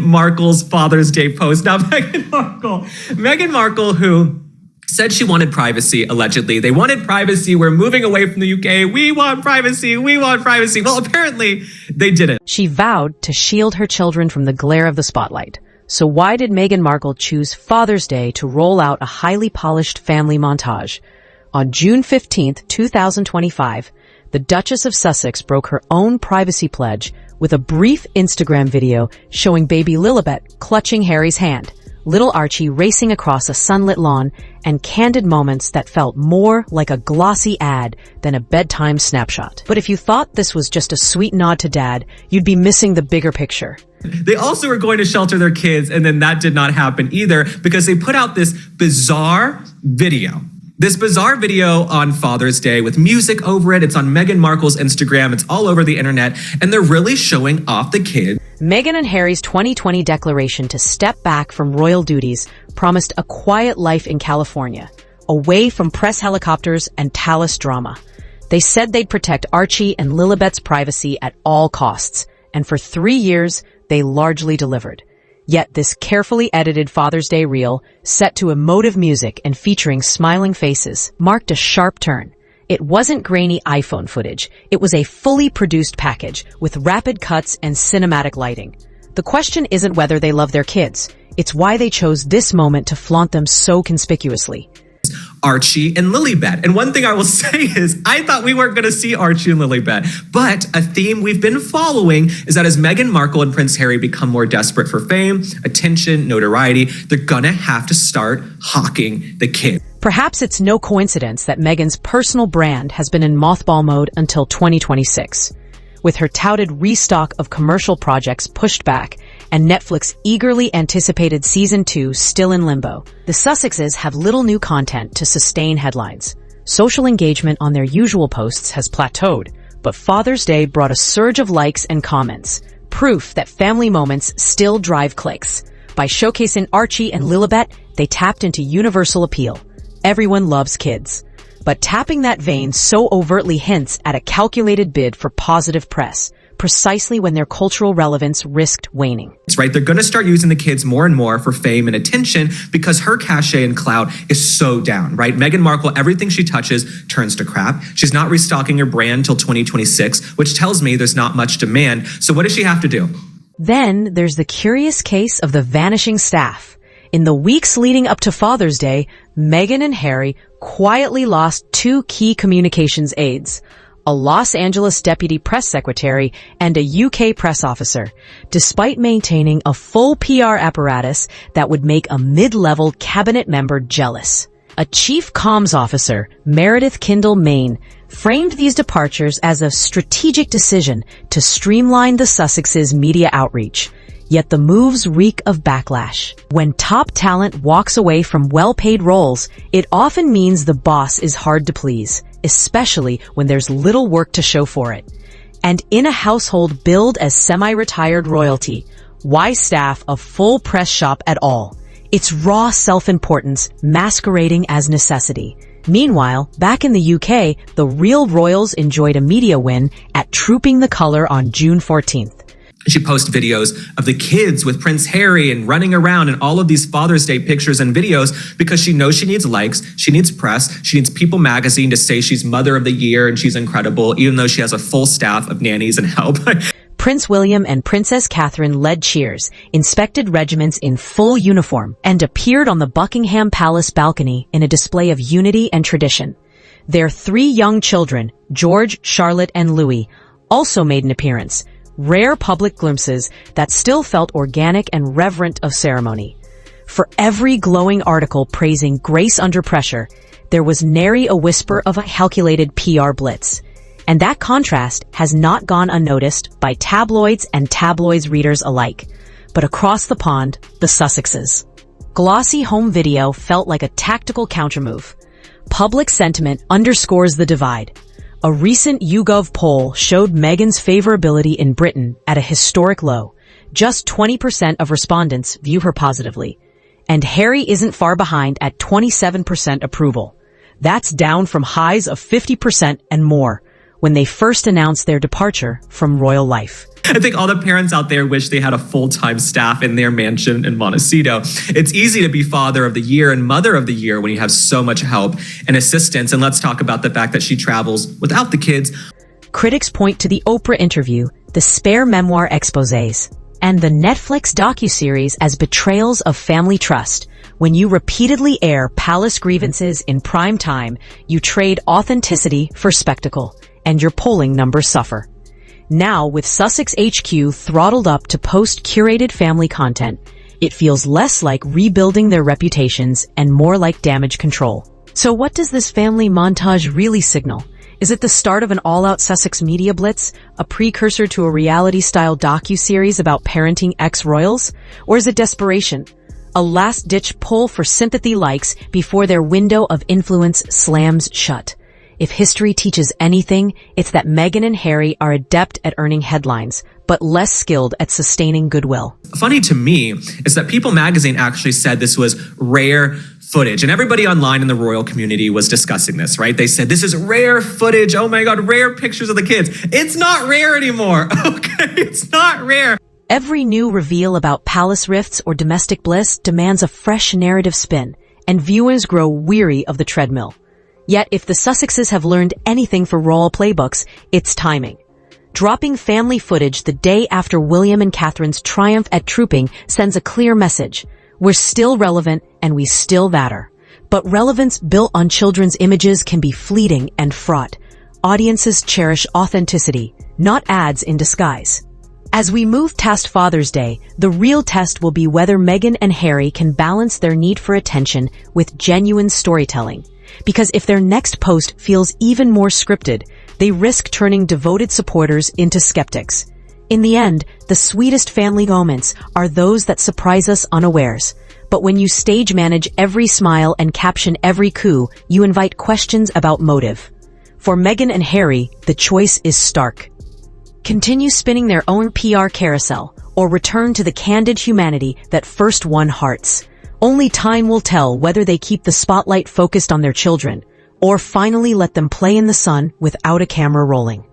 Markle's Father's Day post. Now, Meghan Markle, who said she wanted privacy, allegedly. They wanted privacy. We're moving away from the UK. We want privacy. We want privacy. Well, apparently they didn't. She vowed to shield her children from the glare of the spotlight. So why did Meghan Markle choose Father's Day to roll out a highly polished family montage? On June 15th, 2025, the Duchess of Sussex broke her own privacy pledge with a brief Instagram video showing baby Lilibet clutching Harry's hand, little Archie racing across a sunlit lawn, and candid moments that felt more like a glossy ad than a bedtime snapshot. But if you thought this was just a sweet nod to Dad, you'd be missing the bigger picture. They also were going to shelter their kids, and then that did not happen either because they put out this bizarre video. This bizarre video on Father's Day with music over it. It's on Meghan Markle's Instagram. It's all over the internet, and they're really showing off the kids. Meghan and Harry's 2020 declaration to step back from royal duties promised a quiet life in California, away from press helicopters and palace drama. They said they'd protect Archie and Lilibet's privacy at all costs, and for 3 years, they largely delivered. Yet this carefully edited Father's Day reel, set to emotive music and featuring smiling faces, marked a sharp turn. It wasn't grainy iPhone footage. It was a fully produced package with rapid cuts and cinematic lighting. The question isn't whether they love their kids. It's why they chose this moment to flaunt them so conspicuously. Archie and Lilibet. And one thing I will say is I thought we weren't going to see Archie and Lilibet, but a theme we've been following is that as Meghan Markle and Prince Harry become more desperate for fame, attention, notoriety, they're going to have to start hawking the kids. Perhaps it's no coincidence that Meghan's personal brand has been in mothball mode until 2026. With her touted restock of commercial projects pushed back and Netflix eagerly anticipated season 2 still in limbo, the Sussexes have little new content to sustain headlines. Social engagement on their usual posts has plateaued, but Father's Day brought a surge of likes and comments, proof that family moments still drive clicks. By showcasing Archie and Lilibet, they tapped into universal appeal. Everyone loves kids. But tapping that vein so overtly hints at a calculated bid for positive press, precisely when their cultural relevance risked waning. That's right. They're going to start using the kids more and more for fame and attention because her cachet and clout is so down, right? Meghan Markle, everything she touches turns to crap. She's not restocking her brand till 2026, which tells me there's not much demand. So what does she have to do? Then there's the curious case of the vanishing staff. In the weeks leading up to Father's Day, Meghan and Harry quietly lost 2 key communications aides, a Los Angeles deputy press secretary and a UK press officer, despite maintaining a full PR apparatus that would make a mid-level cabinet member jealous. A chief comms officer, Meredith Kindle Main, framed these departures as a strategic decision to streamline the Sussexes' media outreach. Yet the moves reek of backlash. When top talent walks away from well-paid roles, it often means the boss is hard to please, especially when there's little work to show for it. And in a household billed as semi-retired royalty, why staff a full press shop at all? It's raw self-importance masquerading as necessity. Meanwhile, back in the UK, the real royals enjoyed a media win at Trooping the Colour on June 14th. She posts videos of the kids with Prince Harry and running around and all of these Father's Day pictures and videos because she knows she needs likes, she needs press, she needs People magazine to say she's Mother of the Year and she's incredible, even though she has a full staff of nannies and help. Prince William and Princess Catherine led cheers, inspected regiments in full uniform, and appeared on the Buckingham Palace balcony in a display of unity and tradition. Their 3 young children, George, Charlotte, and Louis, also made an appearance. Rare public glimpses that still felt organic and reverent of ceremony. For every glowing article praising grace under pressure, there was nary a whisper of a calculated PR blitz. And that contrast has not gone unnoticed by tabloids and tabloids readers alike. But across the pond, the Sussexes. Glossy home video felt like a tactical countermove. Public sentiment underscores the divide. A recent YouGov poll showed Meghan's favorability in Britain at a historic low. Just 20% of respondents view her positively. And Harry isn't far behind at 27% approval. That's down from highs of 50% and more. when they first announced their departure from royal life. I think all the parents out there wish they had a full-time staff in their mansion in Montecito. It's easy to be father of the year and mother of the year when you have so much help and assistance. And let's talk about the fact that she travels without the kids. Critics point to the Oprah interview, the spare memoir exposés, and the Netflix docuseries as betrayals of family trust. When you repeatedly air palace grievances in prime time, you trade authenticity for spectacle, and your polling numbers suffer. Now, with Sussex HQ throttled up to post curated family content, it feels less like rebuilding their reputations and more like damage control. So what does this family montage really signal? Is it the start of an all-out Sussex media blitz, a precursor to a reality-style docu-series about parenting ex-royals? Or is it desperation? A last-ditch pull for sympathy likes before their window of influence slams shut? If history teaches anything, it's that Meghan and Harry are adept at earning headlines, but less skilled at sustaining goodwill. Funny to me is that People magazine actually said this was rare footage, and everybody online in the royal community was discussing this, right? They said, this is rare footage. Oh my God, rare pictures of the kids. It's not rare anymore, okay? It's not rare. Every new reveal about palace rifts or domestic bliss demands a fresh narrative spin, and viewers grow weary of the treadmill. Yet, if the Sussexes have learned anything for royal playbooks, it's timing. Dropping family footage the day after William and Catherine's triumph at Trooping sends a clear message. We're still relevant and we still matter. But relevance built on children's images can be fleeting and fraught. Audiences cherish authenticity, not ads in disguise. As we move past Father's Day, the real test will be whether Meghan and Harry can balance their need for attention with genuine storytelling. Because if their next post feels even more scripted, they risk turning devoted supporters into skeptics. In the end, the sweetest family moments are those that surprise us unawares. But when you stage manage every smile and caption every coup, you invite questions about motive. For Meghan and Harry, the choice is stark. Continue spinning their own PR carousel, or return to the candid humanity that first won hearts. Only time will tell whether they keep the spotlight focused on their children, or finally let them play in the sun without a camera rolling.